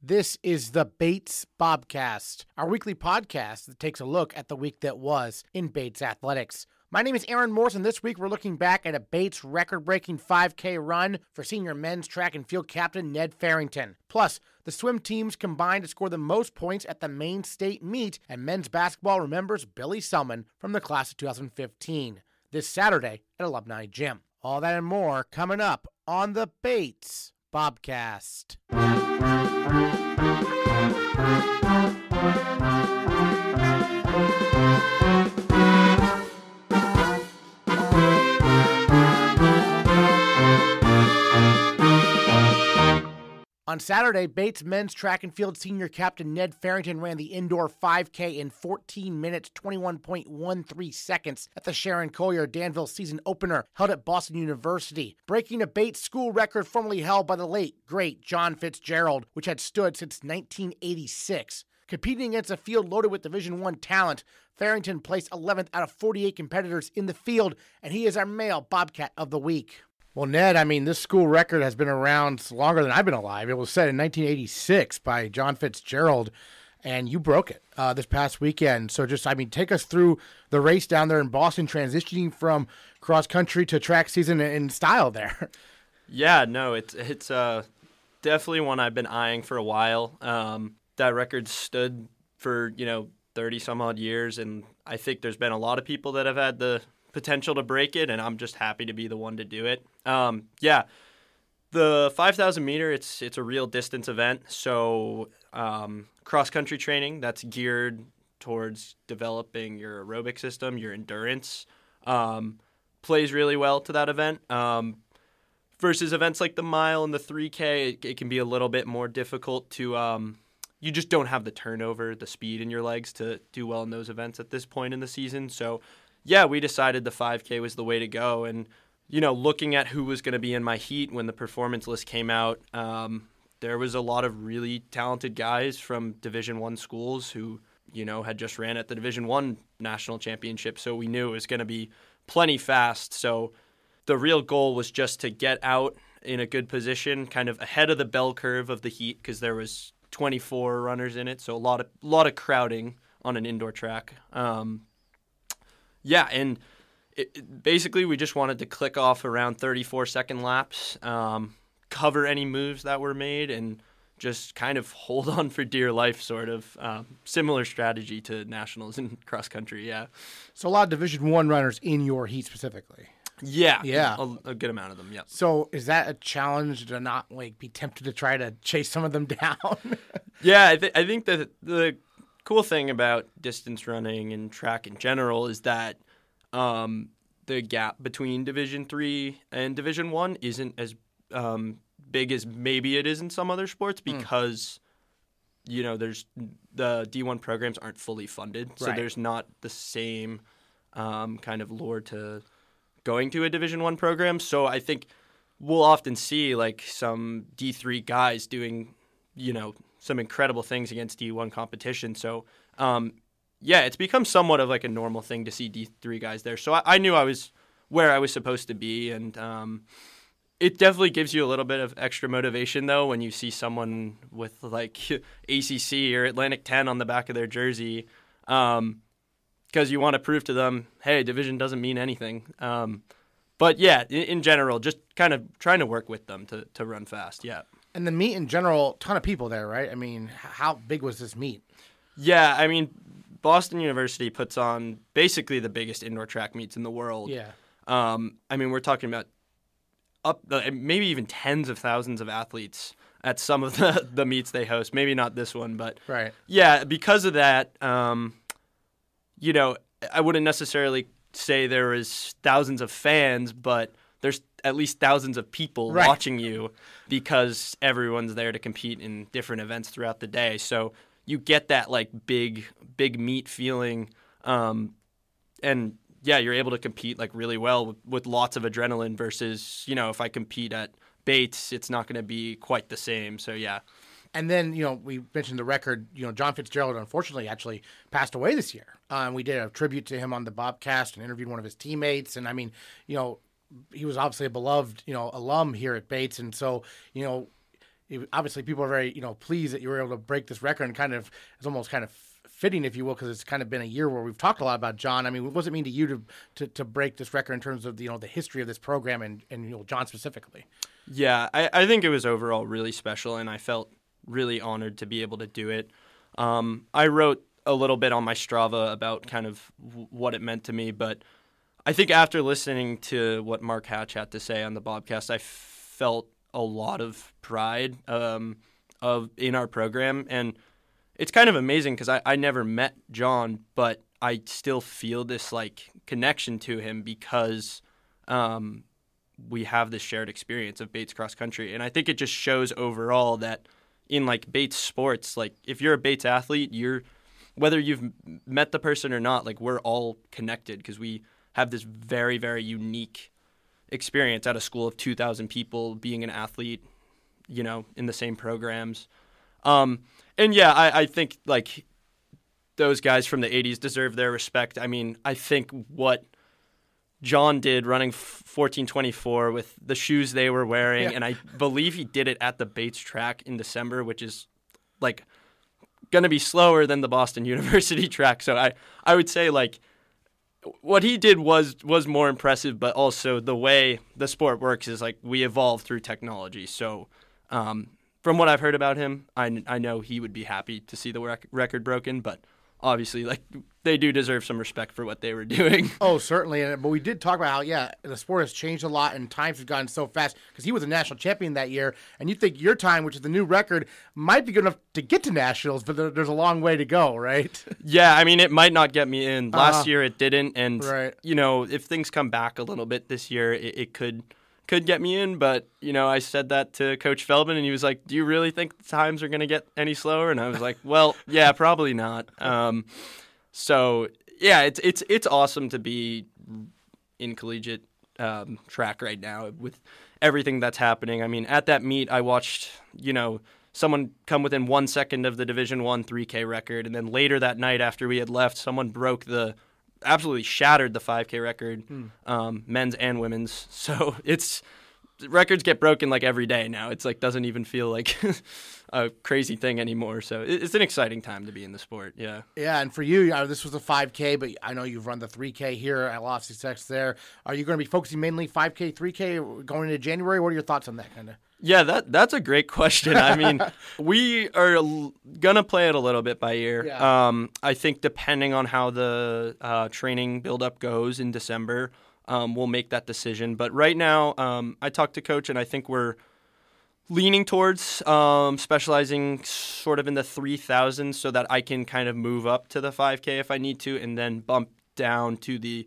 This is the Bates Bobcast, our weekly podcast that takes a look at the week that was in Bates athletics. My name is Aaron Morse, and this week we're looking back at a Bates record-breaking 5K run for senior men's track and field captain Ned Farrington. Plus, the swim teams combined to score the most points at the Maine State Meet, and men's basketball remembers Billy Selmon from the class of 2015, this Saturday at Alumni Gym. All that and more coming up on the Bates Bobcast. On Saturday, Bates men's track and field senior captain Ned Farrington ran the indoor 5K in 14 minutes, 21.13 seconds at the Sharon Collier Danville season opener held at Boston University, breaking a Bates school record formerly held by the late, great Jon Fitzgerald, which had stood since 1986. Competing against a field loaded with Division I talent, Farrington placed 11th out of 48 competitors in the field, and he is our male Bobcat of the week. Well, Ned, this school record has been around longer than I've been alive. It was set in 1986 by Jon Fitzgerald, and you broke it this past weekend. So take us through the race down there in Boston, transitioning from cross-country to track season in style there. Yeah, no, it's definitely one I've been eyeing for a while. That record stood for, 30-some-odd years, and I think there's been a lot of people that have had the potential to break it, and I'm just happy to be the one to do it. The 5,000 meter, it's a real distance event. So cross-country training that's geared towards developing your aerobic system, your endurance, plays really well to that event. Versus events like the mile and the 3K, it can be a little bit more difficult to you just don't have the turnover, the speed in your legs to do well in those events at this point in the season. So yeah, we decided the 5K was the way to go. And, looking at who was going to be in my heat when the performance list came out, there was a lot of really talented guys from Division I schools who, had just ran at the Division I national championship. So we knew it was going to be plenty fast. So the real goal was just to get out in a good position, kind of ahead of the bell curve of the heat, because there was 24 runners in it. So a lot of crowding on an indoor track. Yeah, and basically we just wanted to click off around 34-second laps, cover any moves that were made, and just kind of hold on for dear life, sort of. Similar strategy to nationals and cross-country, yeah. So a lot of Division I runners in your heat specifically. Yeah. A good amount of them, yeah. So is that a challenge to not be tempted to try to chase some of them down? Yeah, I think that the cool thing about distance running and track in general is that the gap between Division III and Division I isn't as big as maybe it is in some other sports because, there's the D1 programs aren't fully funded. So there's not the same kind of lure to going to a Division I program. So I think we'll often see some D3 guys doing, some incredible things against D1 competition. So, it's become somewhat of a normal thing to see D3 guys there. So I knew I was where I was supposed to be, and it definitely gives you a little bit of extra motivation, though, when you see someone with ACC or Atlantic 10 on the back of their jersey, because you want to prove to them, hey, division doesn't mean anything. But yeah, in general, just kind of trying to work with them to run fast, yeah. And the meet in general, ton of people there, right? How big was this meet? Yeah, Boston University puts on basically the biggest indoor track meets in the world. Yeah. We're talking about maybe even tens of thousands of athletes at some of the meets they host. Maybe not this one, but right. Yeah, because of that, I wouldn't necessarily say there was thousands of fans, but there's at least thousands of people watching you because everyone's there to compete in different events throughout the day. So you get that big meet feeling, and yeah, you're able to compete really well with lots of adrenaline versus, if I compete at Bates, it's not going to be quite the same. So yeah. And then, we mentioned the record, Jon Fitzgerald unfortunately actually passed away this year. We did a tribute to him on the Bobcast and interviewed one of his teammates. And he was obviously a beloved, alum here at Bates. And so, obviously people are very, pleased that you were able to break this record, and it's almost kind of fitting, if you will, because it's kind of been a year where we've talked a lot about Jon. I mean, what does it mean to you to break this record in terms of, the history of this program and Jon specifically? Yeah, I think it was overall really special, and I felt really honored to be able to do it. I wrote a little bit on my Strava about kind of what it meant to me, but I think after listening to what Mark Hatch had to say on the Bobcast, I felt a lot of pride in our program, and it's kind of amazing because I never met Jon, but I still feel this like connection to him because we have this shared experience of Bates cross country, and I think it just shows overall that in like Bates sports, like if you're a Bates athlete, whether you've met the person or not, like we're all connected because we have this very, very unique experience at a school of 2,000 people being an athlete, in the same programs. And yeah, I think like those guys from the 80s deserve their respect. I mean, I think what Jon did running 14:24 with the shoes they were wearing, and I believe he did it at the Bates track in December, which is like going to be slower than the Boston University track. So I would say like what he did was more impressive, but also the way the sport works is like we evolve through technology. So from what I've heard about him, I know he would be happy to see the record broken, but obviously like they do deserve some respect for what they were doing. Oh, certainly. But we did talk about how, the sport has changed a lot and times have gone so fast because he was a national champion that year. And you think your time, which is the new record, might be good enough to get to nationals, but there's a long way to go, right? Yeah, I mean, it might not get me in. Last year it didn't. And, right. If things come back a little bit this year, it could get me in. But, I said that to Coach Feldman, and he was like, do you really think the times are going to get any slower? And I was like, well, yeah, probably not. So yeah, it's awesome to be in collegiate track right now with everything that's happening. I mean, at that meet, I watched someone come within 1 second of the Division I 3K record, and then later that night after we had left, someone absolutely shattered the 5K record, men's and women's. So records get broken like every day now. It's like doesn't even feel like a crazy thing anymore. So it's an exciting time to be in the sport. Yeah. Yeah, and for you, this was a 5K, but I know you've run the 3K here at Lost Success there. Are you going to be focusing mainly 5K, 3K going into January? What are your thoughts on that kind of? Yeah, that's a great question. I mean, we are going to play it a little bit by ear. Yeah. I think depending on how the training buildup goes in December, we'll make that decision. But right now, I talked to Coach, and I think we're leaning towards specializing sort of in the 3,000 so that I can kind of move up to the 5K if I need to, and then bump down to the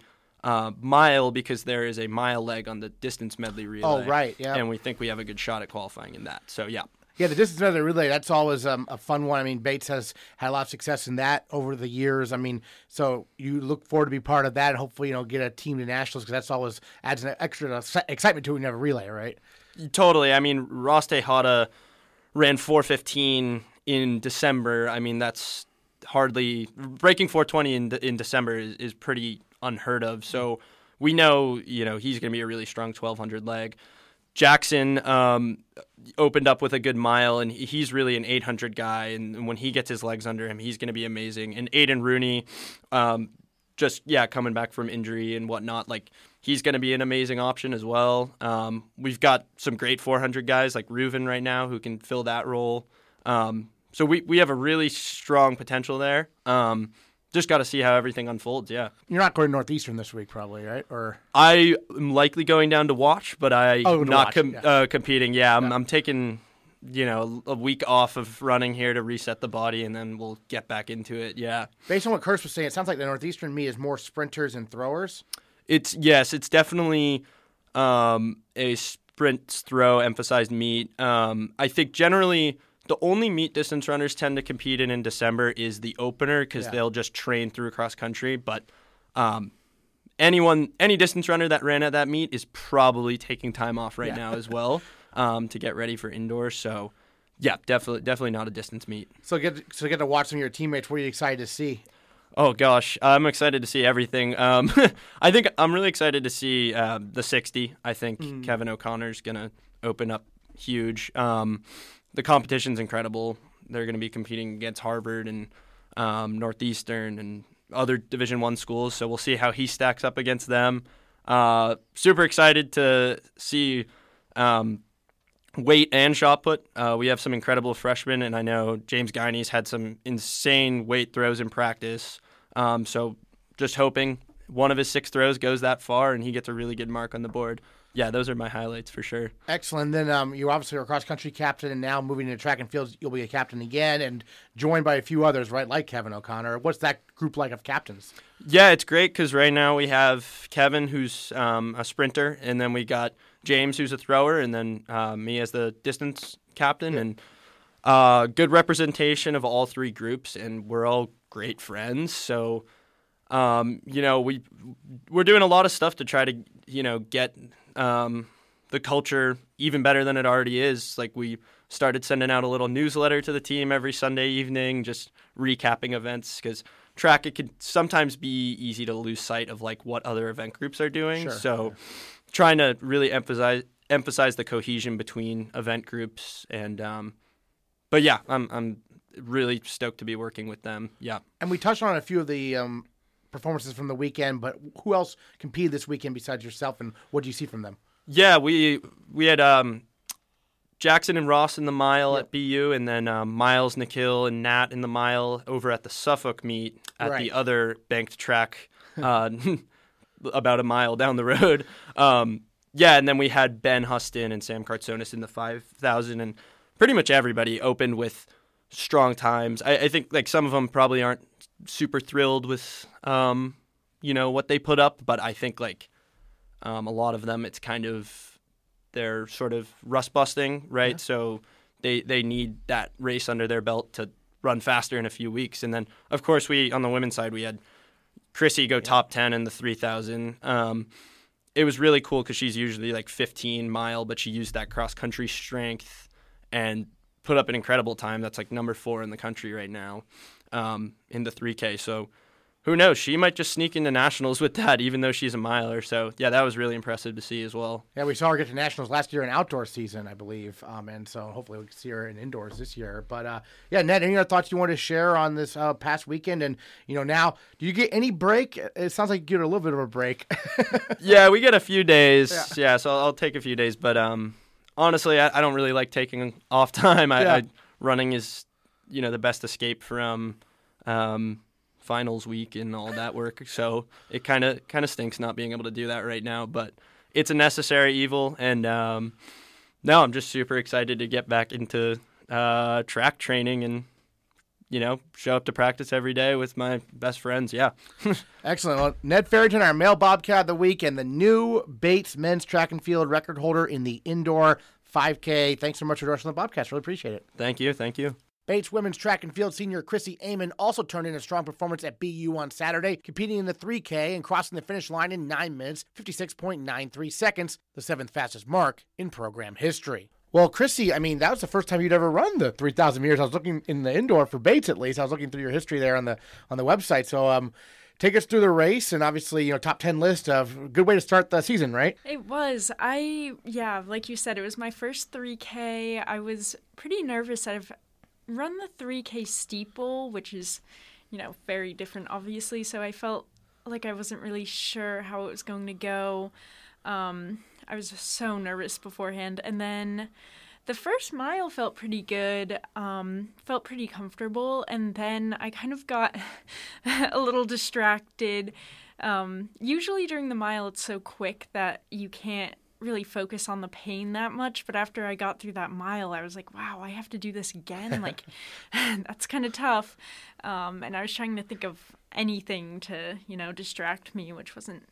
mile because there is a mile leg on the distance medley relay. Oh, right, yeah. And we think we have a good shot at qualifying in that. So, yeah. Yeah, the distance medley relay, that's always a fun one. I mean, Bates has had a lot of success in that over the years. I mean, so you look forward to be part of that and hopefully, get a team to nationals because that's always adds an extra excitement to it when you have a relay, right? Totally. I mean, Ross Tejada ran 4:15 in December. I mean, that's hardly – breaking 4:20 in December is pretty unheard of. So we know, he's going to be a really strong 1,200 leg. Jackson opened up with a good mile, and he's really an 800 guy. And when he gets his legs under him, he's going to be amazing. And Aiden Rooney, coming back from injury and whatnot, like he's going to be an amazing option as well. We've got some great 400 guys like Reuven right now who can fill that role. So we have a really strong potential there. Just got to see how everything unfolds, yeah. You're not going to Northeastern this week probably, right? Or I am likely going down to watch, but I'm not competing. Yeah, I'm taking, a week off of running here to reset the body, and then we'll get back into it, yeah. Based on what Kurtz was saying, it sounds like the Northeastern meet is more sprinters and throwers. It's definitely a sprint throw emphasized meet. I think generally the only meet distance runners tend to compete in December is the opener because they'll just train through cross country. But any distance runner that ran at that meet is probably taking time off right now as well to get ready for indoor. So, yeah, definitely not a distance meet. So get to watch some of your teammates. What are you excited to see? Oh, gosh. I'm excited to see everything. I think I'm really excited to see the 60. I think Kevin O'Connor's going to open up huge. the competition's incredible. They're going to be competing against Harvard and Northeastern and other Division I schools, so we'll see how he stacks up against them. Super excited to see weight and shot put. We have some incredible freshmen, and I know James Guiney's had some insane weight throws in practice. So just hoping one of his 6 throws goes that far and he gets a really good mark on the board. Yeah, those are my highlights for sure. Excellent. Then you obviously are a cross-country captain, and now moving into track and field, you'll be a captain again and joined by a few others, right, like Kevin O'Connor. What's that group like of captains? Yeah, it's great because right now we have Kevin, who's a sprinter, and then we got James, who's a thrower, and then me as the distance captain. And good representation of all 3 groups, and we're all great friends. So, we're doing a lot of stuff to try to, get the culture even better than it already is. Like, we started sending out a little newsletter to the team every Sunday evening, just recapping events, because track, it could sometimes be easy to lose sight of like what other event groups are doing. Sure. So trying to really emphasize the cohesion between event groups. And but yeah, I'm really stoked to be working with them. Yeah. And we touched on a few of the performances from the weekend, but who else competed this weekend besides yourself, and what do you see from them? Yeah, we had Jackson and Ross in the mile at BU, and then Miles, Nikhil, and Nat in the mile over at the Suffolk meet at the other banked track about a mile down the road. And then we had Ben Huston and Sam Kartsonis in the 5,000, and pretty much everybody opened with strong times. I think like some of them probably aren't super thrilled with what they put up, but I think like a lot of them, it's kind of they're sort of rust busting, right? Yeah. So they need that race under their belt to run faster in a few weeks. And then of course on the women's side we had Chrissy go top 10 in the 3,000. It was really cool because she's usually like 15 mile, but she used that cross country strength and put up an incredible time. That's like number 4 in the country right now in the 3K. So who knows? She might just sneak into nationals with that, even though she's a miler. So, yeah, that was really impressive to see as well. Yeah, we saw her get to nationals last year in outdoor season, I believe. And so hopefully we can see her in indoors this year. But, Ned, any other thoughts you want to share on this past weekend? And, now, do you get any break? It sounds like you get a little bit of a break. Yeah, we get a few days. Yeah, so I'll take a few days. But honestly, I don't really like taking off time. Running is, the best escape from finals week and all that work, so it kind of stinks not being able to do that right now, but it's a necessary evil. And no, I'm just super excited to get back into track training and show up to practice every day with my best friends. Yeah. Excellent. Well, Ned Farrington, our male Bobcat of the week, and the new Bates men's track and field record holder in the indoor 5K. Thanks so much for joining the Bobcast. Really appreciate it. Thank you. Bates women's track and field senior Chrissy Aman also turned in a strong performance at BU on Saturday, competing in the 3K and crossing the finish line in 9 minutes, 56.93 seconds, the 7th fastest mark in program history. Well, Chrissy, that was the first time you'd ever run the 3,000 meters. I was looking in the indoor for Bates, at least. I was looking through your history there on the website. So, take us through the race, and obviously, top 10 list of good way to start the season, right? It was. Like you said, it was my first 3K. I was pretty nervous. I've run the 3K steeple, which is, very different, obviously. So I felt like I wasn't really sure how it was going to go. I was so nervous beforehand. And then the first mile felt pretty good, felt pretty comfortable. And then I kind of got a little distracted. Usually during the mile, it's so quick that you can't really focus on the pain that much, but after I got through that mile, I was like, wow, I have to do this again. Like, that's kind of tough. And I was trying to think of anything to, distract me, which wasn't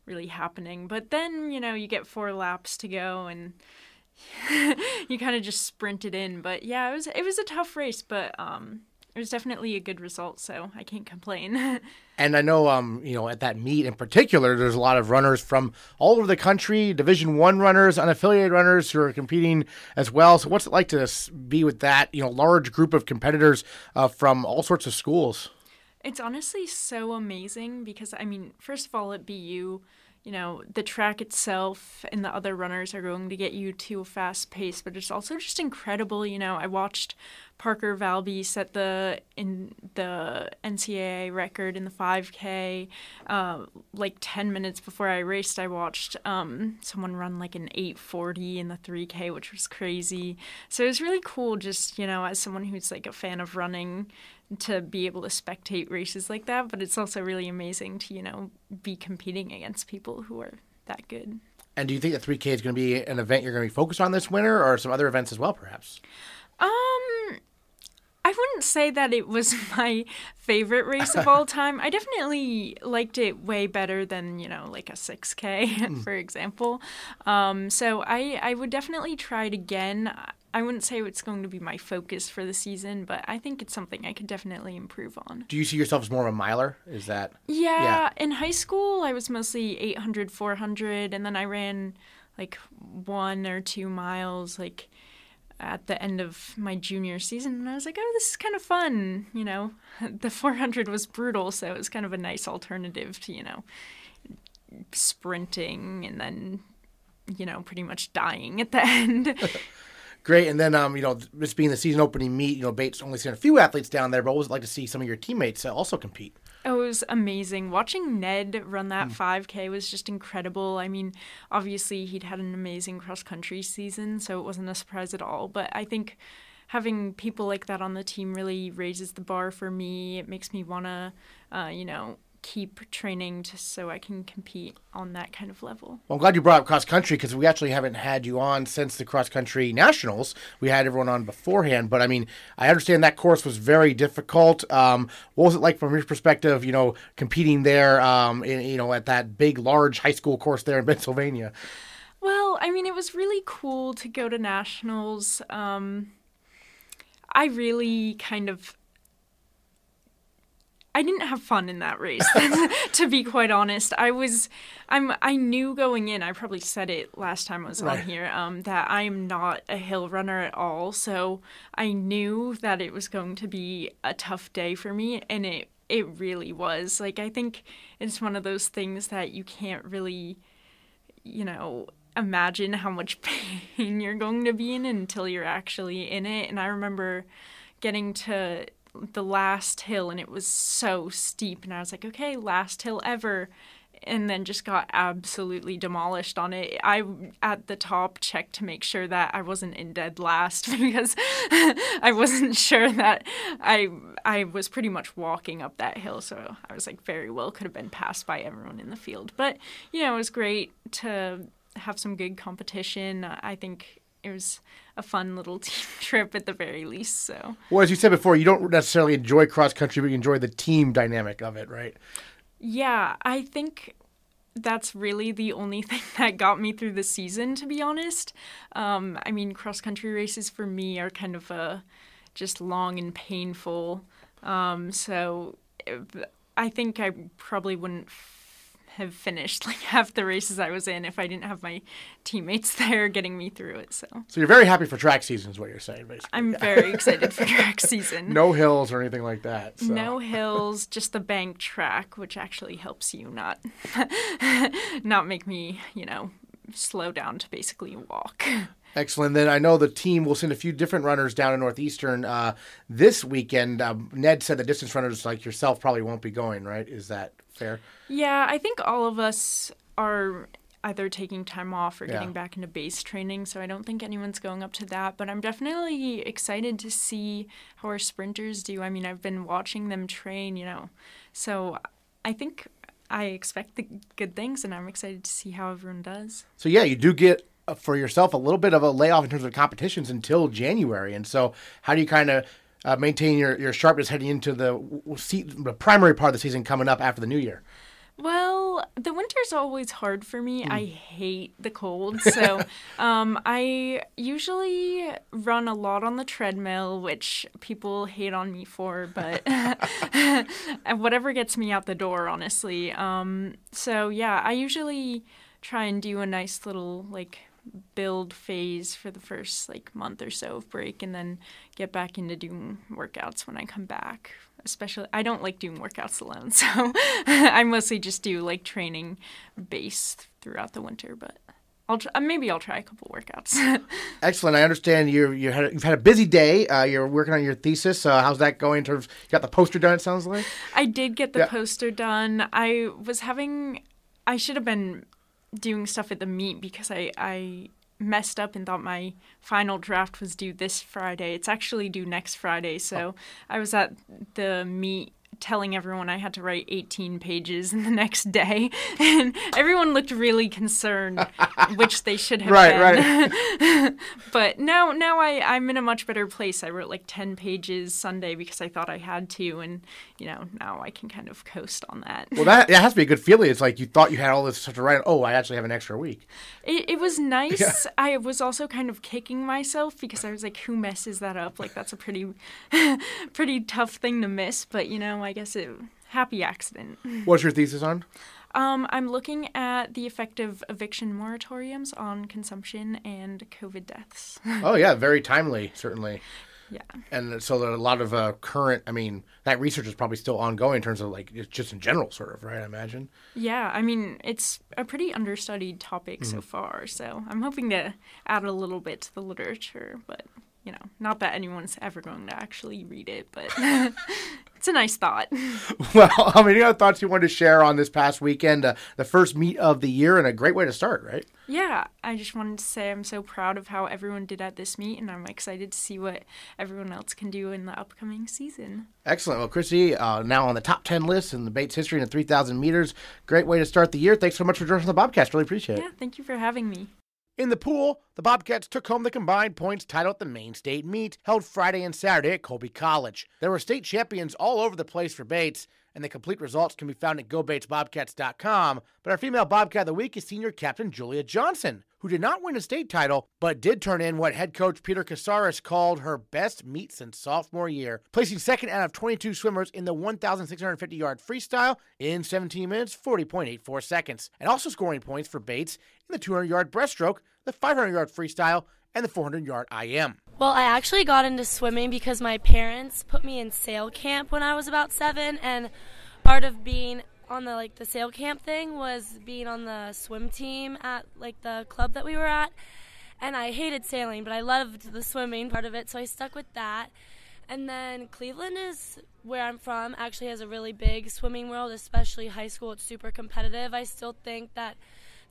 really happening. But then, you get 4 laps to go and you kind of just sprinted in. But yeah, it was a tough race, but it was definitely a good result, so I can't complain. And I know, at that meet in particular, there's a lot of runners from all over the country, Division I runners, unaffiliated runners who are competing as well. So what's it like to be with that, large group of competitors from all sorts of schools? It's honestly so amazing because, first of all, at BU, the track itself and the other runners are going to get you to a fast pace, but it's also just incredible. I watched Parker Valby set the NCAA record in the 5K. Like 10 minutes before I raced, I watched someone run like an 8:40 in the 3K, which was crazy. So it was really cool just, as someone who's like a fan of running, to be able to spectate races like that. But it's also really amazing to, be competing against people who are that good. And do you think that 3K is going to be an event you're going to be focused on this winter, or some other events as well, perhaps? I wouldn't say that it was my favorite race of all time. I definitely liked it way better than, like a 6K, for example. So I would definitely try it again. I wouldn't say it's going to be my focus for the season, but I think it's something I could definitely improve on. Do you see yourself as more of a miler? Is that? Yeah. In high school, I was mostly 800, 400, and then I ran like 1 or 2 miles, like at the end of my junior season, and I was like, oh, this is kind of fun. The 400 was brutal, so it was kind of a nice alternative to, sprinting and then, pretty much dying at the end. Great. And then, this being the season opening meet, Bates only seen a few athletes down there, but what was it like to see some of your teammates also compete? Oh, it was amazing. Watching Ned run that 5K was just incredible. I mean, obviously he'd had an amazing cross-country season, so it wasn't a surprise at all. But I think having people like that on the team really raises the bar for me. It makes me want to, keep training so I can compete on that kind of level. Well, I'm glad you brought up cross-country, because we actually haven't had you on since the cross-country nationals. We had everyone on beforehand, but I understand that course was very difficult. What was it like from your perspective, competing there, at that big, large high school course there in Pennsylvania? Well, it was really cool to go to nationals. I really I didn't have fun in that race, to be quite honest. I knew going in, I probably said it last time I was on here, that I am not a hill runner at all. So I knew that it was going to be a tough day for me, and it really was. Like, I think it's one of those things that you can't really, imagine how much pain you're going to be in until you're actually in it. And I remember getting to the last hill, and it was so steep, and I was like, okay, last hill ever, and then just got absolutely demolished on it. I, at the top, checked to make sure that I wasn't in dead last, because I wasn't sure that I was pretty much walking up that hill, so I was like, very well could have been passed by everyone in the field. But, it was great to have some good competition. I think it was a fun little team trip at the very least. So, well, as you said before, you don't necessarily enjoy cross country, but you enjoy the team dynamic of it, right? Yeah, I think that's really the only thing that got me through the season, to be honest. Cross country races for me are kind of just long and painful. So I think I probably wouldn't have finished like half the races I was in if I didn't have my teammates there getting me through it. So you're very happy for track season is what you're saying, basically. I'm very excited for track season. No hills or anything like that. So. No hills, just the bank track, which actually helps you not make me, slow down to basically walk. Excellent. Then I know the team will send a few different runners down to Northeastern this weekend. Ned said the distance runners like yourself probably won't be going, right? Is that fair? Yeah, I think all of us are either taking time off or getting back into base training, so I don't think anyone's going up to that. But I'm definitely excited to see how our sprinters do. I've been watching them train, so I think I expect the good things, and I'm excited to see how everyone does. So, yeah, you do get for yourself a little bit of a layoff in terms of competitions until January. And so how do you kind of maintain your sharpness heading into the primary part of the season coming up after the new year? Well, the winter's always hard for me. I hate the cold. So I usually run a lot on the treadmill, which people hate on me for, but whatever gets me out the door, honestly. So, yeah, I usually try and do a nice little, build phase for the first month or so of break, and then get back into doing workouts when I come back. Especially, I don't like doing workouts alone, so I mostly just do training base throughout the winter, but maybe I'll try a couple workouts. Excellent. I understand you've had a busy day. You're working on your thesis. How's that going in terms? You got the poster done, it sounds like? I did get the poster done. I should have been doing stuff at the meet because I messed up and thought my final draft was due this Friday. It's actually due next Friday. So I was at the meet telling everyone I had to write 18 pages in the next day, and everyone looked really concerned, which they should have been. Right. But now I'm in a much better place. I wrote 10 pages Sunday because I thought I had to, and now I can kind of coast on that. Well, that has to be a good feeling. It's like you thought you had all this stuff to write. Oh, I actually have an extra week. It was nice. Yeah. I was also kind of kicking myself because I was like, who messes that up? That's a pretty tough thing to miss, but I guess happy accident. What's your thesis on? I'm looking at the effect of eviction moratoriums on consumption and COVID deaths. Oh, yeah, very timely, certainly. Yeah. And so there are a lot of that research is probably still ongoing in terms of just in general, sort of, right, I imagine? Yeah, it's a pretty understudied topic so far, so I'm hoping to add a little bit to the literature, but not that anyone's ever going to actually read it, but it's a nice thought. Well, any other thoughts you wanted to share on this past weekend, the first meet of the year, and a great way to start, right? Yeah, I just wanted to say I'm so proud of how everyone did at this meet, and I'm excited to see what everyone else can do in the upcoming season. Excellent. Well, Chrissy, now on the top 10 list in the Bates history in the 3,000 meters. Great way to start the year. Thanks so much for joining us on the Bobcast. Really appreciate it. Yeah, thank you for having me. In the pool, the Bobcats took home the combined points title at the Maine State Meet, held Friday and Saturday at Colby College. There were state champions all over the place for Bates, and the complete results can be found at GoBatesBobcats.com. But our female Bobcat of the week is senior captain Julia Johnson, who did not win a state title, but did turn in what head coach Peter Casares called her best meet since sophomore year, placing second out of 22 swimmers in the 1,650-yard freestyle in 17 minutes, 40.84 seconds, and also scoring points for Bates in the 200-yard breaststroke, the 500-yard freestyle, and the 400-yard IM. Well, I actually got into swimming because my parents put me in sail camp when I was about 7, and part of being on the sail camp thing was being on the swim team at the club that we were at. And I hated sailing, but I loved the swimming part of it, so I stuck with that. And then Cleveland is where I'm from, actually has a really big swimming world, especially high school. It's super competitive. I still think that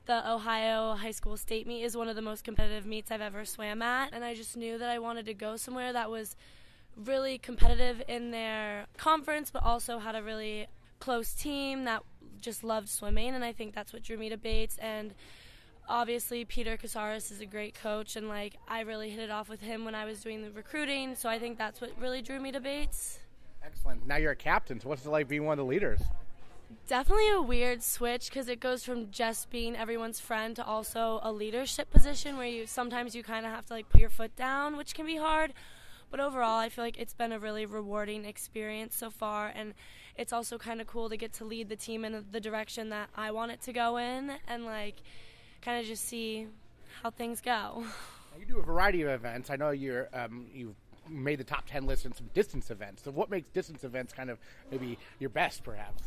the Ohio High School State Meet is one of the most competitive meets I've ever swam at, and I just knew that I wanted to go somewhere that was really competitive in their conference, but also had a really close team that just loved swimming, and I think that's what drew me to Bates. And obviously Peter Casares is a great coach, and I really hit it off with him when I was doing the recruiting, so I think that's what really drew me to Bates. Excellent. Now you're a captain, so what's it like being one of the leaders? Definitely a weird switch because it goes from just being everyone's friend to also a leadership position where sometimes you kind of have to put your foot down, which can be hard. But overall, I feel like it's been a really rewarding experience so far, and it's also kind of cool to get to lead the team in the direction that I want it to go in, and kind of just see how things go. You do a variety of events. I know you've made the top 10 list in some distance events. So what makes distance events kind of maybe your best, perhaps?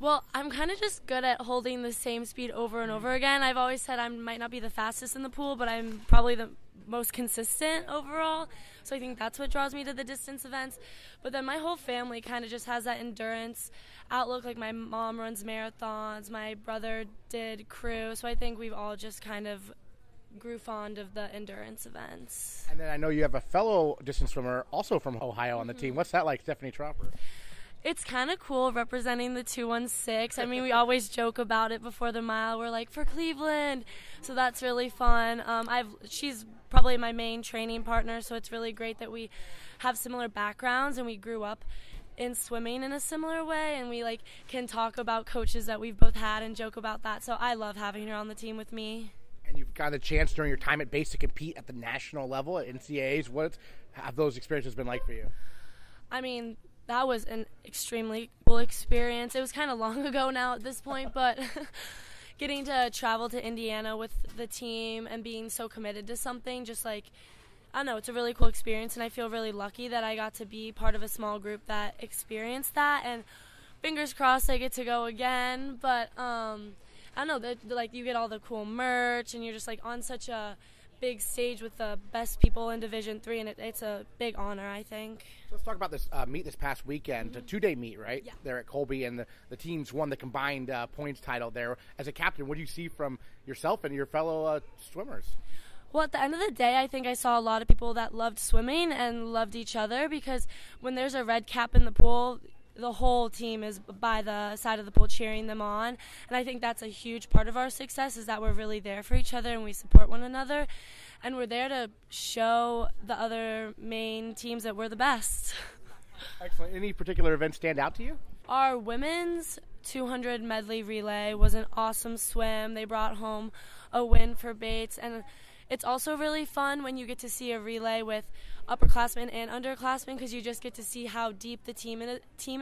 Well, I'm kind of just good at holding the same speed over and over again. I've always said I might not be the fastest in the pool, but I'm probably the most consistent overall. So I think that's what draws me to the distance events. But then my whole family kind of just has that endurance outlook. My mom runs marathons, my brother did crew. So I think we've all just kind of grew fond of the endurance events. And then I know you have a fellow distance swimmer also from Ohio on the team. What's that like, Stephanie Tropper? It's kind of cool representing the 216. I mean, we always joke about it before the mile. We're like, for Cleveland. So that's really fun. She's probably my main training partner, so it's really great that we have similar backgrounds and we grew up in swimming in a similar way, and we can talk about coaches that we've both had and joke about that. So I love having her on the team with me. And you've got a chance during your time at Base to compete at the national level at NCAAs. What have those experiences been like for you? I mean, that was an extremely cool experience. It was kind of long ago now at this point, but getting to travel to Indiana with the team and being so committed to something, just like, I don't know, it's a really cool experience, and I feel really lucky that I got to be part of a small group that experienced that, and fingers crossed I get to go again. But I don't know, like, you get all the cool merch, and you're just like on such a big stage with the best people in Division III, and it's a big honor, I think. So let's talk about this meet this past weekend, a two-day meet, right? Yeah. There at Colby, and the teams won the combined points title there. As a captain, what do you see from yourself and your fellow swimmers? Well, at the end of the day, I think I saw a lot of people that loved swimming and loved each other, because when there's a red cap in the pool, the whole team is by the side of the pool cheering them on. And I think that's a huge part of our success, is that we're really there for each other and we support one another. And we're there to show the other Maine teams that we're the best. Excellent. Any particular event stand out to you? Our women's 200 medley relay was an awesome swim. They brought home a win for Bates. And it's also really fun when you get to see a relay with upperclassmen and underclassmen, because you just get to see how deep the team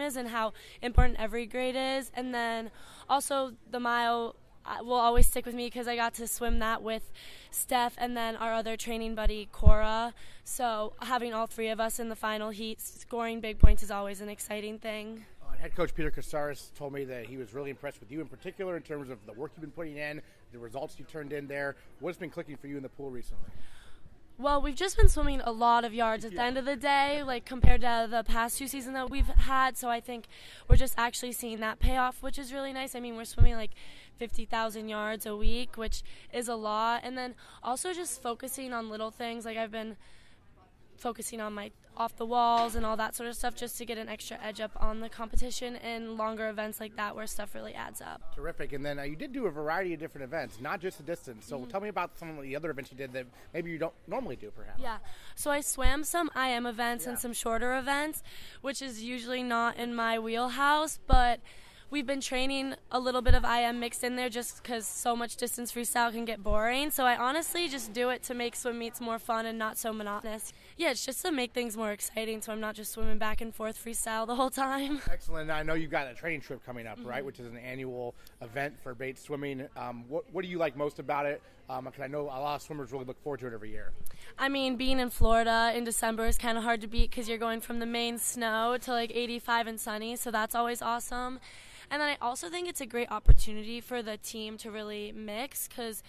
is and how important every grade is. And then also the mile will always stick with me, because I got to swim that with Steph and then our other training buddy, Cora. So having all three of us in the final heat scoring big points is always an exciting thing. Head coach Peter Casares told me that he was really impressed with you in particular in terms of the work you've been putting in, the results you turned in there. What's been clicking for you in the pool recently? Well, we've just been swimming a lot of yards at the end of the day, like compared to the past 2 seasons that we've had. So I think we're just actually seeing that pay off, which is really nice. I mean, we're swimming like 50,000 yards a week, which is a lot. And then also just focusing on little things. Like, I've been focusing on my off the walls and all that sort of stuff, just to get an extra edge up on the competition in longer events like that where stuff really adds up. Terrific. And then you did do a variety of different events, not just the distance. So tell me about some of the other events you did that maybe you don't normally do, perhaps. Yeah. So I swam some IM events and some shorter events, which is usually not in my wheelhouse, but we've been training a little bit of IM mixed in there just because so much distance freestyle can get boring. So I honestly just do it to make swim meets more fun and not so monotonous. Yeah, it's just to make things more exciting, so I'm not just swimming back and forth freestyle the whole time. Excellent. I know you've got a training trip coming up, right, which is an annual event for Bates Swimming. What do you like most about it? Because I know a lot of swimmers really look forward to it every year. I mean, being in Florida in December is kind of hard to beat, because you're going from the Maine snow to like 85 and sunny, so that's always awesome. And then I also think it's a great opportunity for the team to really mix, because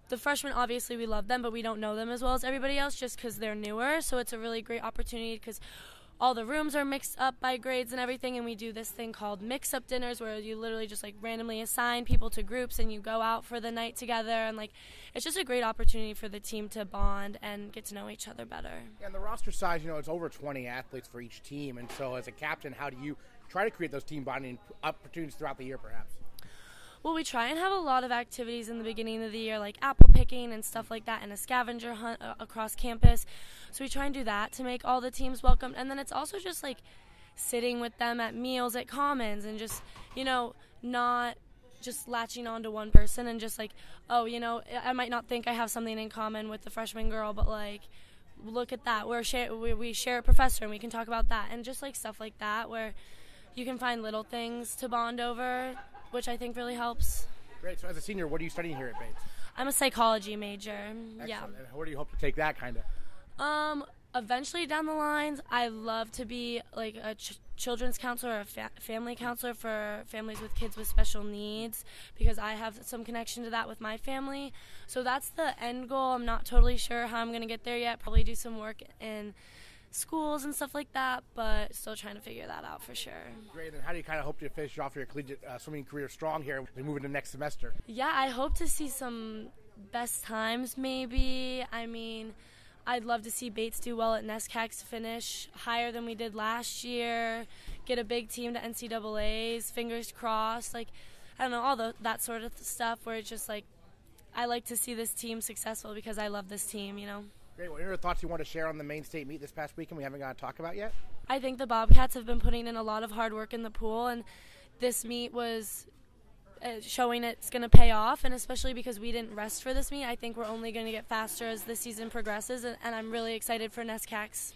the freshmen, obviously we love them, but we don't know them as well as everybody else just because they're newer. So it's a really great opportunity, because all the rooms are mixed up by grades and everything, and we do this thing called mix-up dinners where you literally just like randomly assign people to groups and you go out for the night together, and like it's just a great opportunity for the team to bond and get to know each other better. And the roster size, it's over 20 athletes for each team, and so as a captain, how do you try to create those team bonding opportunities throughout the year, perhaps? Well, we try and have a lot of activities in the beginning of the year, like apple picking and stuff like that, and a scavenger hunt across campus. So we try and do that to make all the teams welcome. And then it's also just like sitting with them at meals at Commons and just, not just latching on to one person and just like, I might not think I have something in common with the freshman girl, but like, look at that. We share a professor and we can talk about that. And just like stuff like that where you can find little things to bond over, which I think really helps. Great. So as a senior, what are you studying here at Bates? I'm a psychology major. Excellent. Yeah. And where do you hope to take that kind of? Eventually down the lines, I love to be like a children's counselor or a family counselor for families with kids with special needs, because I have some connection to that with my family. So that's the end goal. I'm not totally sure how I'm going to get there yet. Probably do some work in schools and stuff like that, but still trying to figure that out for sure. Great. And how do you kind of hope to finish off your collegiate swimming career strong here and move into next semester? Yeah, I hope to see some best times maybe. I mean, I'd love to see Bates do well at NESCACs, finish higher than we did last year, get a big team to NCAAs, fingers crossed, like, I don't know, all that sort of stuff where it's just like, I like to see this team successful because I love this team, Great. Well, any other thoughts you want to share on the Maine State Meet this past weekend we haven't got to talk about yet? I think the Bobcats have been putting in a lot of hard work in the pool, and this meet was showing it's going to pay off, and especially because we didn't rest for this meet, I think we're only going to get faster as the season progresses, and I'm really excited for NESCACs.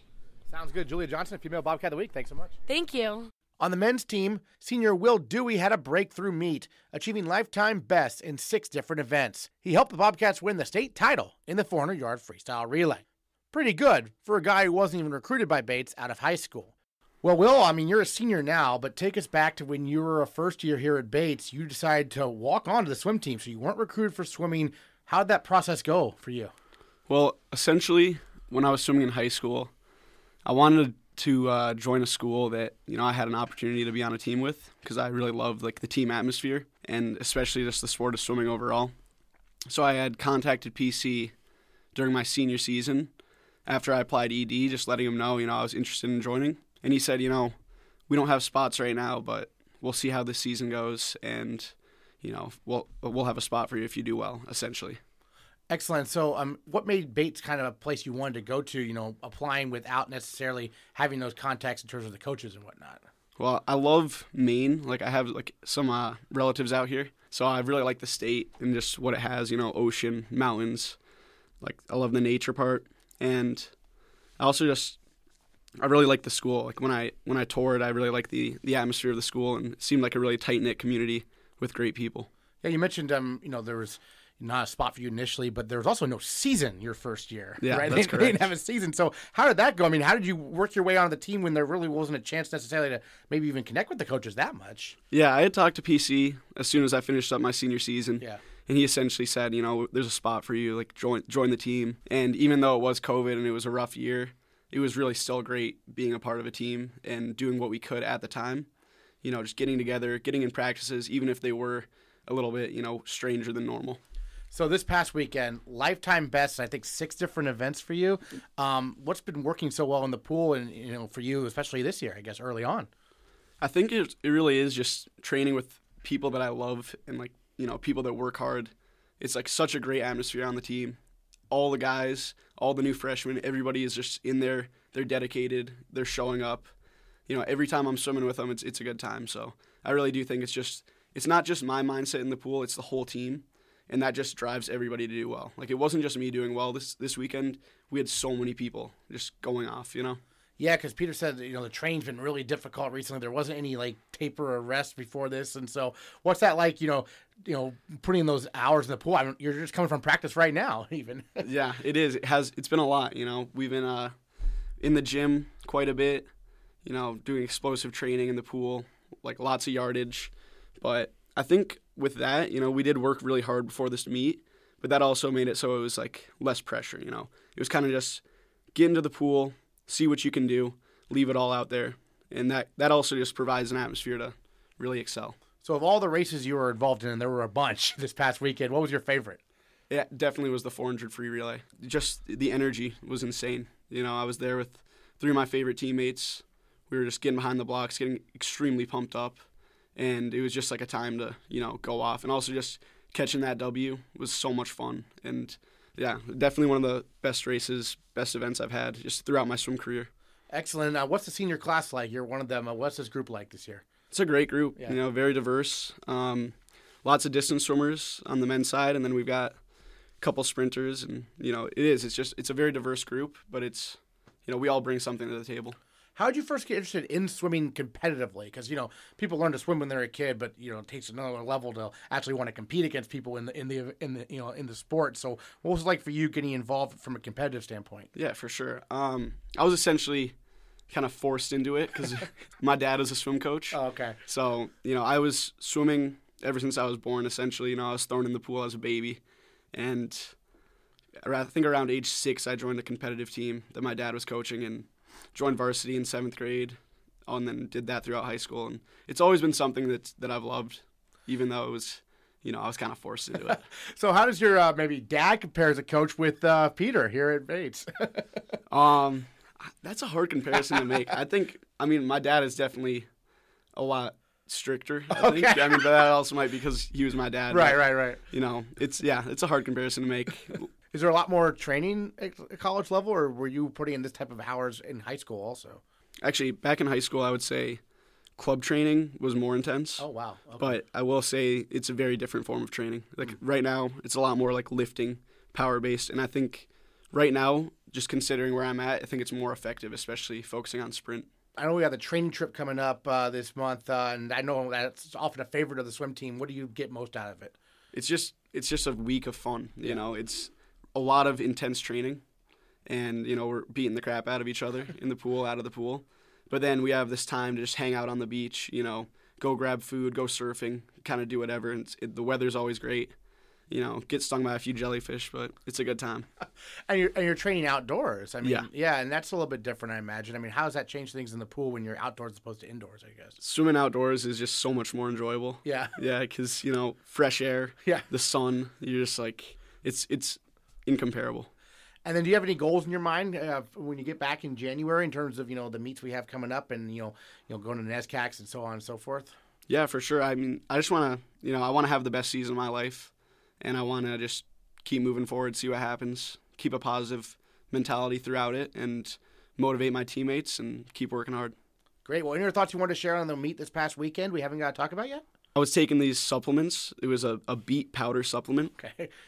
Sounds good. Julia Johnson, Female Bobcat of the Week. Thanks so much. Thank you. On the men's team, senior Wil Dewey had a breakthrough meet, achieving lifetime bests in 6 different events. He helped the Bobcats win the state title in the 400-yard freestyle relay. Pretty good for a guy who wasn't even recruited by Bates out of high school. Well, Wil, I mean, you're a senior now, but take us back to when you were a first year here at Bates. You decided to walk on to the swim team, so you weren't recruited for swimming. How did that process go for you? Well, essentially, when I was swimming in high school, I wanted to join a school that, I had an opportunity to be on a team with, because I really loved the team atmosphere and especially just the sport of swimming overall. So I had contacted PC during my senior season after I applied ED, just letting him know, I was interested in joining. And he said, we don't have spots right now, but we'll see how this season goes, and, we'll have a spot for you if you do well, essentially. Excellent. So what made Bates kind of a place you wanted to go to, applying without necessarily having those contacts in terms of the coaches and whatnot? Well, I love Maine. I have some relatives out here. So I really like the state and just what it has, ocean, mountains. I love the nature part. And I also I really like the school. When I toured, I really liked the atmosphere of the school, and it seemed like a really tight-knit community with great people. Yeah, you mentioned, there was not a spot for you initially, but there was also no season your first year. Yeah, right? That's they correct. didn't have a season. So how did that go? I mean, how did you work your way onto the team when there really wasn't a chance necessarily to maybe even connect with the coaches that much? Yeah, I had talked to PC as soon as I finished up my senior season. Yeah. And he essentially said, there's a spot for you, join the team. And even though it was COVID and it was a rough year, it was really still great being a part of a team and doing what we could at the time. Just getting together, getting in practices, even if they were a little bit, stranger than normal. So this past weekend, lifetime best, I think 6 different events for you. What's been working so well in the pool and, for you, especially this year, I guess, early on? I think it really is just training with people that I love and, people that work hard. It's, such a great atmosphere on the team. All the guys, all the new freshmen, everybody is just in there. They're dedicated. They're showing up. Every time I'm swimming with them, it's a good time. So I really do think it's not just my mindset in the pool, it's the whole team. And that just drives everybody to do well. It wasn't just me doing well this weekend. We had so many people just going off, Yeah, because Peter said, the training's been really difficult recently. There wasn't any, taper or rest before this. And so what's that like, putting in those hours in the pool? You're just coming from practice right now, even. Yeah, it is. It's been a lot, We've been in the gym quite a bit, doing explosive training in the pool, lots of yardage. But I think with that, we did work really hard before this meet, but that also made it so it was less pressure, It was kind of just get into the pool, see what you can do, leave it all out there. And that also just provides an atmosphere to really excel. So of all the races you were involved in, and there were a bunch this past weekend, what was your favorite? Yeah, definitely was the 400 free relay. Just the energy was insane. I was there with 3 of my favorite teammates. We were just getting behind the blocks, getting extremely pumped up. And it was just a time to, go off. And also just catching that W was so much fun. And, yeah, definitely one of the best races, best events I've had just throughout my swim career. Excellent. What's the senior class like? You're one of them. What's this group like this year? It's a great group, yeah. Very diverse. Lots of distance swimmers on the men's side. And then we've got a couple sprinters. And, it's a very diverse group. But it's, we all bring something to the table. How did you first get interested in swimming competitively? Because people learn to swim when they're a kid, but it takes another level to actually want to compete against people in the sport. So, what was it like for you getting involved from a competitive standpoint? Yeah, for sure. I was essentially kind of forced into it because my dad is a swim coach. Oh, okay. So I was swimming ever since I was born. Essentially, I was thrown in the pool as a baby, and I think around age 6, I joined a competitive team that my dad was coaching and joined varsity in 7th grade, and then did that throughout high school. And it's always been something that I've loved, even though it was, I was kind of forced into it. So how does your maybe dad compare as a coach with Peter here at Bates? That's a hard comparison to make. My dad is definitely a lot stricter, I think. Okay. But that also might be because he was my dad. Right. It's a hard comparison to make. Is there a lot more training at college level, or were you putting in this type of hours in high school also? Actually, back in high school, I would say club training was more intense. Oh, wow. Okay. But I will say it's a very different form of training. Right now, it's a lot more lifting, power-based. And I think right now, just considering where I'm at, I think it's more effective, especially focusing on sprint. I know we have the training trip coming up this month, and I know that's often a favorite of the swim team. What do you get most out of it? It's just a week of fun. You know, it's a lot of intense training, and we're beating the crap out of each other in the pool, out of the pool. But then we have this time to just hang out on the beach. Go grab food, go surfing, kind of do whatever. And the weather's always great. Get stung by a few jellyfish, but it's a good time. And you're training outdoors. I mean, yeah, and that's a little bit different, I imagine. I mean, how does that change things in the pool when you're outdoors as opposed to indoors, I guess? Swimming outdoors is just so much more enjoyable. Yeah. Yeah, because, fresh air, the sun, you're just like, it's incomparable. And then do you have any goals in your mind when you get back in January in terms of, the meets we have coming up and, going to NESCACs and so on and so forth? Yeah, for sure. I mean, I just want to, I want to have the best season of my life. And I want to just keep moving forward, see what happens, keep a positive mentality throughout it, and motivate my teammates and keep working hard. Great. Well, any other thoughts you wanted to share on the meet this past weekend we haven't got to talk about yet? I was taking these supplements. It was a beet powder supplement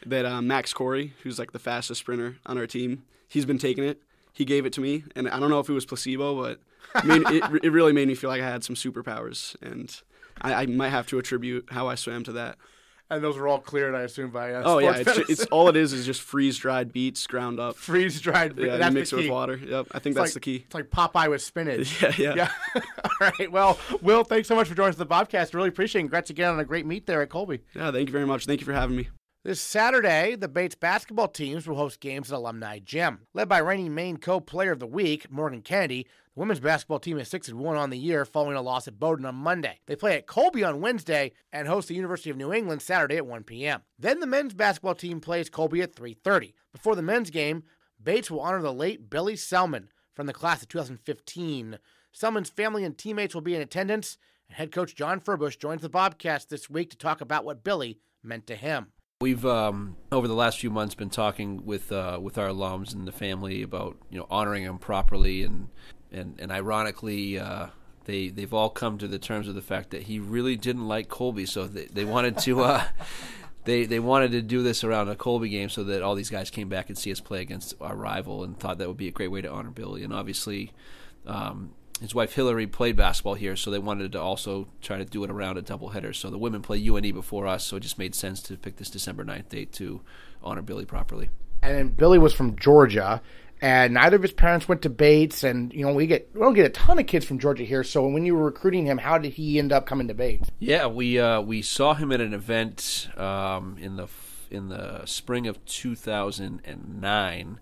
that Max Corey, who's like the fastest sprinter on our team, he's been taking it. He gave it to me, and I don't know if it was placebo, but it really made me feel like I had some superpowers, and I might have to attribute how I swam to that. And those were all cleared, I assume, by it's all it is just freeze-dried beets ground up. Freeze-dried beets. Yeah, that's you mix the it key. with water. Yep, I think that's the key. It's like Popeye with spinach. Yeah. All right. Well, Wil, thanks so much for joining us on the Bobcast. Really appreciate it. Congrats again on a great meet there at Colby. Yeah, thank you very much. Thank you for having me. This Saturday, the Bates basketball teams will host games at Alumni Gym. Led by reigning Maine Co-Player of the Week, Morgan Kennedy, the women's basketball team is 6-1 on the year following a loss at Bowdoin on Monday. They play at Colby on Wednesday and host the University of New England Saturday at 1 p.m. Then the men's basketball team plays Colby at 3:30. Before the men's game, Bates will honor the late Billy Selmon from the class of 2015. Selmon's family and teammates will be in attendance, and head coach Jon Furbush joins the Bobcast this week to talk about what Billy meant to him. We've over the last few months been talking with our alums and the family about honoring them properly, and ironically they've all come to the terms of the fact that he really didn't like Colby, so they wanted to they wanted to do this around a Colby game so that all these guys came back and see us play against our rival, and thought that would be a great way to honor Billy. And obviously his wife Hillary played basketball here, so they wanted to also try to do it around a doubleheader. So the women play UNE before us, so it just made sense to pick this December 9th date to honor Billy properly. And then Billy was from Georgia, and neither of his parents went to Bates, and we don't get a ton of kids from Georgia here. So when you were recruiting him, how did he end up coming to Bates? Yeah, we saw him at an event in the spring of 2009.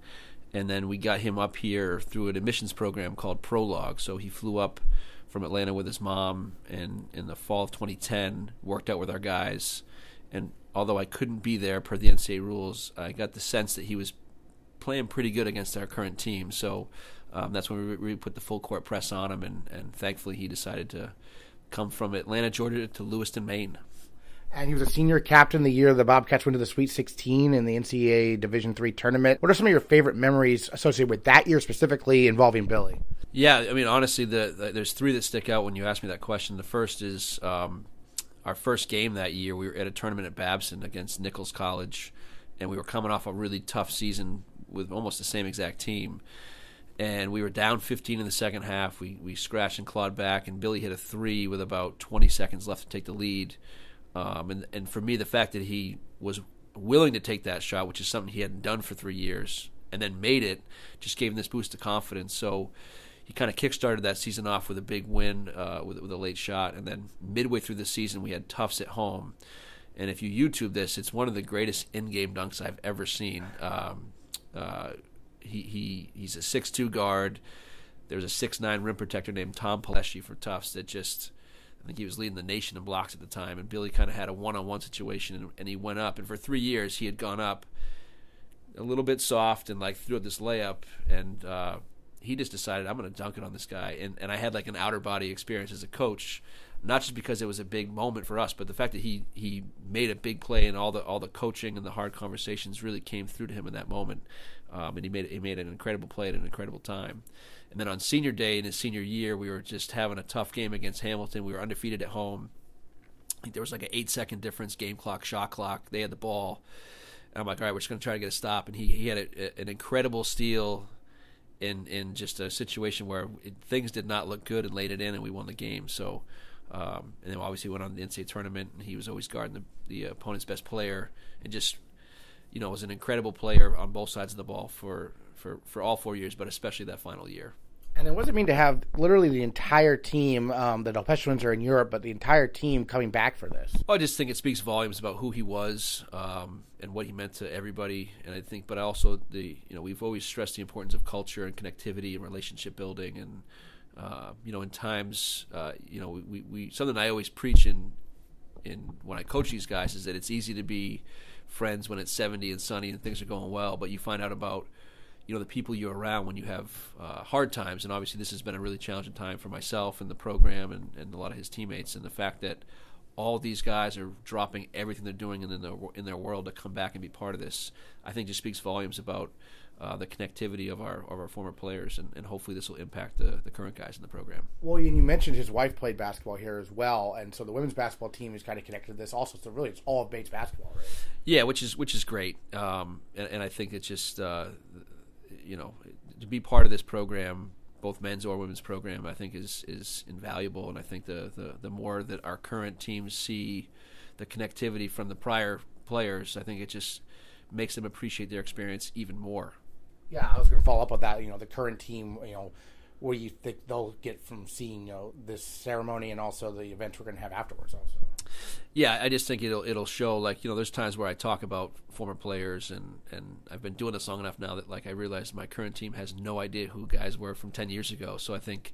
And then we got him up here through an admissions program called Prologue. So he flew up from Atlanta with his mom in the fall of 2010, worked out with our guys. And although I couldn't be there per the NCAA rules, I got the sense that he was playing pretty good against our current team. So that's when we put the full court press on him. And thankfully he decided to come from Atlanta, Georgia to Lewiston, Maine. And he was a senior captain the year the Bobcats went to the Sweet 16 in the NCAA Division III tournament. What are some of your favorite memories associated with that year specifically involving Billy? Yeah, I mean, honestly, there's three that stick out when you ask me that question. The first is our first game that year. We were at a tournament at Babson against Nichols College, and we were coming off a really tough season with almost the same exact team. And we were down 15 in the second half. We scratched and clawed back, and Billy hit a three with about 20 seconds left to take the lead. And for me, the fact that he was willing to take that shot, which is something he hadn't done for 3 years, and then made it, just gave him this boost of confidence. So he kind of kickstarted that season off with a big win with a late shot. And then midway through the season, we had Tufts at home. And if you YouTube this, it's one of the greatest in-game dunks I've ever seen. He's a 6'2 guard. There's a 6'9 rim protector named Tom Paleschi for Tufts that just... I think he was leading the nation in blocks at the time, and Billy kind of had a one-on-one situation, and he went up. And for 3 years, he had gone up a little bit soft and threw up this layup, and he just decided, I'm going to dunk it on this guy. And I had an outer body experience as a coach, not just because it was a big moment for us, but the fact that he made a big play, and all the coaching and the hard conversations really came through to him in that moment. And he made an incredible play at an incredible time. And then on senior day in his senior year, we were just having a tough game against Hamilton. We were undefeated at home. I think there was an 8-second difference, game clock, shot clock. They had the ball. And I'm like, all right, we're just going to try to get a stop. And he had an incredible steal in just a situation where things did not look good and laid it in, and we won the game. So, and then obviously went on to the NCAA tournament, and he was always guarding the opponent's best player, and just was an incredible player on both sides of the ball for all 4 years, but especially that final year. And then what does it mean to have literally the entire team, the Delpetuans are in Europe, but the entire team coming back for this? Well, I just think it speaks volumes about who he was and what he meant to everybody. And I think, but also we've always stressed the importance of culture and connectivity and relationship building. And in times, we something I always preach in when I coach these guys is that it's easy to be friends when it's 70 and sunny and things are going well, but you find out about the people you're around when you have hard times. And obviously this has been a really challenging time for myself and the program and a lot of his teammates, and the fact that all these guys are dropping everything they're doing in their world to come back and be part of this, I think just speaks volumes about the connectivity of our former players, and hopefully this will impact the current guys in the program. Well, and you mentioned his wife played basketball here as well, and so the women's basketball team is kind of connected to this also. So really, it's all of Bates basketball, right? Yeah, which is great, and I think it's just to be part of this program, both men's or women's program, I think is invaluable. And I think the more that our current teams see the connectivity from the prior players, I think it just makes them appreciate their experience even more. Yeah, I was going to follow up on that. The current team, what do you think they'll get from seeing, this ceremony and also the events we're going to have afterwards also? Yeah, I just think it'll show, there's times where I talk about former players, and I've been doing this long enough now that, I realize my current team has no idea who guys were from 10 years ago. So I think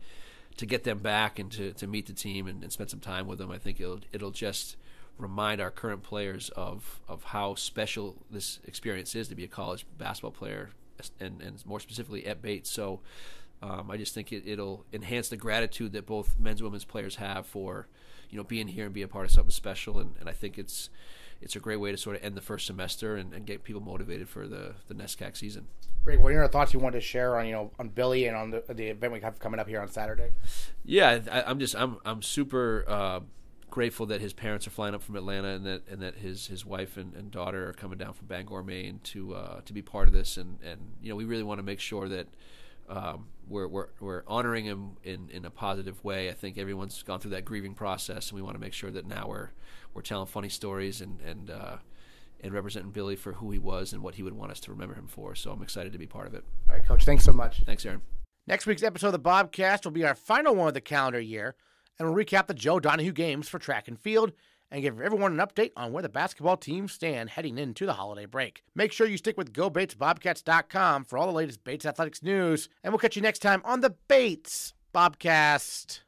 to get them back and to meet the team and spend some time with them, I think it'll just remind our current players of how special this experience is to be a college basketball player, and more specifically at Bates. So I just think it'll enhance the gratitude that both men's and women's players have for being here and be a part of something special, and I think it's a great way to sort of end the first semester and get people motivated for the NESCAC season. Great. What are your thoughts you wanted to share on Billy and on the event we have coming up here on Saturday? Yeah, I'm super grateful that his parents are flying up from Atlanta, and that his wife and daughter are coming down from Bangor, Maine to be part of this, and we really want to make sure that we're honoring him in a positive way. I think everyone's gone through that grieving process, and we want to make sure that now we're telling funny stories and representing Billy for who he was and what he would want us to remember him for. So I'm excited to be part of it. All right, Coach, thanks so much. Thanks, Aaron. Next week's episode of the Bobcast will be our final one of the calendar year, and we'll recap the Joe Donahue games for track and field and give everyone an update on where the basketball teams stand heading into the holiday break. Make sure you stick with GoBatesBobcats.com for all the latest Bates athletics news, and we'll catch you next time on the Bates Bobcast.